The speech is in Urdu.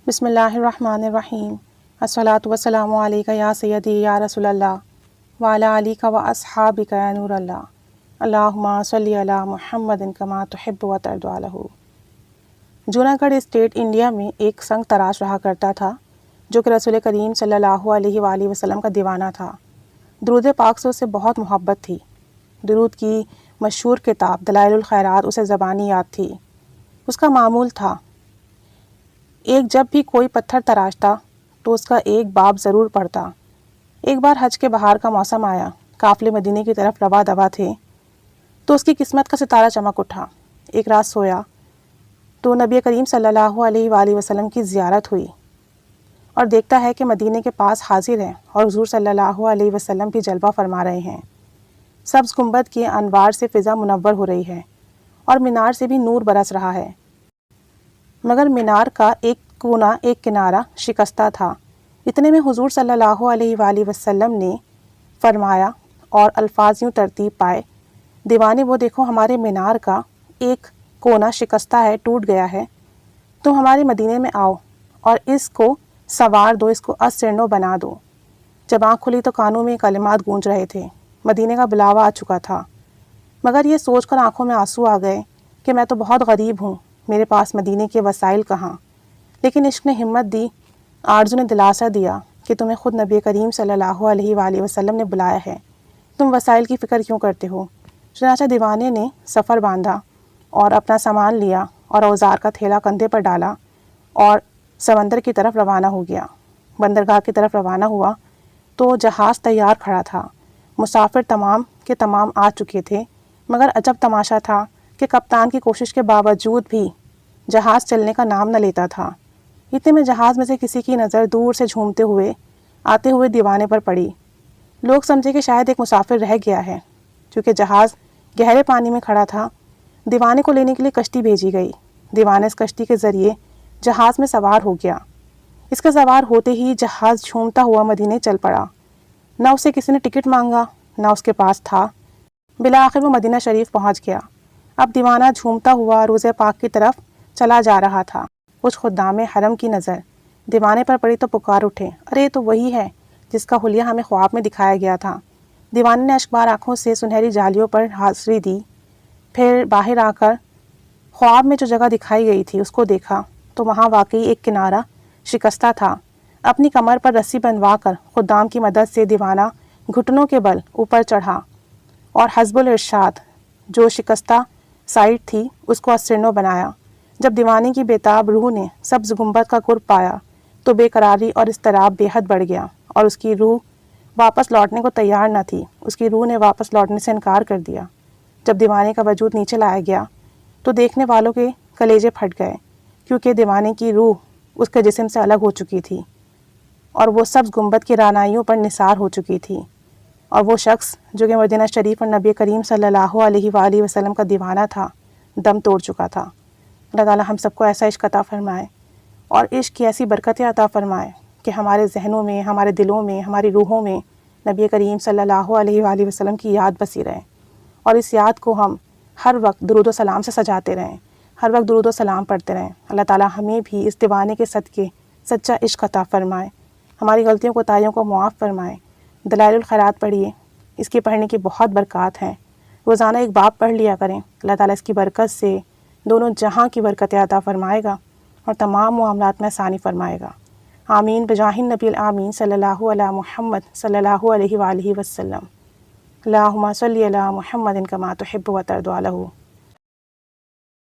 بسم اللہ الرحمن الرحیم۔ الصلاۃ والسلام علیک یا سیدی یا رسول اللہ وعلی آلک و اصحابک یا نور اللہ، اللہم صلی علی محمد کما تحب و ترضی عنہ۔ جوناگڑھ اسٹیٹ انڈیا میں ایک سنگ تراش رہا کرتا تھا جو کہ رسول کریم صلی اللہ علیہ وآلہ وسلم کا دیوانہ تھا۔ درود پاک سے اسے بہت محبت تھی۔ درود کی مشہور کتاب دلائل الخیرات اسے زبانی یاد تھی۔ اس کا معمول تھا جب بھی کوئی پتھر تراشتا تو اس کا ایک باب ضرور پڑھتا۔ ایک بار حج کے بہار کا موسم آیا، قافلے مدینے کی طرف رواں دواں تھے تو اس کی قسمت کا ستارہ چمک اٹھا۔ ایک رات سویا تو نبی کریم صلی اللہ علیہ وآلہ وسلم کی زیارت ہوئی اور دیکھتا ہے کہ مدینے کے پاس حاضر ہیں اور حضور صلی اللہ علیہ وسلم بھی جلوہ فرما رہے ہیں۔ سبز گنبد کے انوار سے فضا منور ہو رہی ہے اور مینار سے بھی نور برس رہا ہے، مگر مینار کا ایک کونا، ایک کنارہ شکستہ تھا۔ اتنے میں حضور صلی اللہ علیہ وآلہ وسلم نے فرمایا اور الفاظ یوں ترتیب پائے: دیوانے وہ دیکھو، ہمارے مینار کا ایک کونا شکستہ ہے، ٹوٹ گیا ہے، تم ہمارے مدینے میں آؤ اور اس کو سنوار دو، اس کو سرنو بنا دو۔ جب آنکھ کھلی تو کانوں میں کلمات گونج رہے تھے، مدینے کا بلاوا آ چکا تھا، مگر یہ سوچ کر آنکھوں میں آنسو آ گئے کہ میں تو بہت غریب ہوں، میرے پاس مدینے کے وسائل کہاں۔ لیکن عشق نے ہمت دی، آرزو نے دلاسا دیا کہ تمہیں خود نبی کریم صلی اللہ علیہ وآلہ وسلم نے بلایا ہے، تم وسائل کی فکر کیوں کرتے ہو؟ چنانچہ دیوانے نے سفر باندھا اور اپنا سامان لیا اور اوزار کا تھیلا کندھے پر ڈالا اور سمندر کی طرف روانہ ہو گیا۔ بندرگاہ کی طرف روانہ ہوا تو جہاز تیار کھڑا تھا، مسافر تمام کے تمام آ چکے تھے، مگر عجب تماشا تھا کہ کپتان کی کوشش کے باوجود بھی جہاز چلنے کا نام نہ لیتا تھا۔ اتنے میں جہاز میں سے کسی کی نظر دور سے جھومتے ہوئے آتے ہوئے دیوانے پر پڑی۔ لوگ سمجھے کہ شاید ایک مسافر رہ گیا ہے۔ چونکہ جہاز گہرے پانی میں کھڑا تھا، دیوانے کو لینے کے لیے کشتی بھیجی گئی۔ دیوانہ اس کشتی کے ذریعے جہاز میں سوار ہو گیا۔ اس کا سوار ہوتے ہی جہاز جھومتا ہوا مدینے چل پڑا۔ نہ اسے کسی نے ٹکٹ مانگا، نہ اس کے پاس تھا۔ بالآخر وہ مدینہ شریف پہنچ گیا۔ اب دیوانہ جھومتا ہوا روضہ پاک کی طرف چلا جا رہا تھا۔ کچھ خدام حرم کی نظر دیوانے پر پڑی تو پکار اٹھے: ارے تو وہی ہے جس کا حلیہ ہمیں خواب میں دکھایا گیا تھا۔ دیوانے نے اشکبار آنکھوں سے سنہری جالیوں پر حاضری دی، پھر باہر آ کر خواب میں جو جگہ دکھائی گئی تھی اس کو دیکھا تو وہاں واقعی ایک کنارہ شکستہ تھا۔ اپنی کمر پر رسی بندھوا کر خدام کی مدد سے دیوانہ گھٹنوں کے بل اوپر چڑھا اور حسب الارشاد جو شکستہ سائٹ تھی اس کو سرنو بنایا۔ جب دیوانے کی بیتاب روح نے سبز گنبد کا قرب پایا تو بے قراری اور اضطراب بے حد بڑھ گیا اور اس کی روح واپس لوٹنے کو تیار نہ تھی۔ اس کی روح نے واپس لوٹنے سے انکار کر دیا۔ جب دیوانے کا وجود نیچے لایا گیا تو دیکھنے والوں کے کلیجے پھٹ گئے، کیونکہ دیوانے کی روح اس کے جسم سے الگ ہو چکی تھی اور وہ سبز گنبد کی رانائیوں پر نثار ہو چکی تھی، اور وہ شخص جو کہ مدینہ شریف اور نبی کریم صلی اللہ علیہ وآلہ وسلم کا دیوانہ تھا، دم توڑ چکا تھا۔ اللہ تعالی ہم سب کو ایسا عشق عطا فرمائے اور عشق کی ایسی برکتیں عطا فرمائے کہ ہمارے ذہنوں میں، ہمارے دلوں میں، ہماری روحوں میں نبی کریم صلی اللہ علیہ وآلہ وسلم کی یاد بسی رہے، اور اس یاد کو ہم ہر وقت درود و سلام سے سجاتے رہیں، ہر وقت درود و سلام پڑھتے رہیں۔ اللہ تعالی ہمیں بھی اس دیوانے کے صدقے سچا عشق عطا فرمائے، ہماری غلطیوں کو تائیوں کو معاف فرمائے۔ دلائل الخیرات پڑھیے، اس کے پڑھنے کی بہت برکات ہیں۔ روزانہ ایک باب پڑھ لیا کریں، اللہ تعالیٰ اس کی برکت سے دونوں جہاں کی برکتیں عطا فرمائے گا اور تمام معاملات میں آسانی فرمائے گا۔ آمین بجاہ النبی الآمین صلی اللہ علی محمد صلی اللہ علیہ وآلہ وسلم۔ اللہم صلی علی محمد کما تحب و ترضی عنہ۔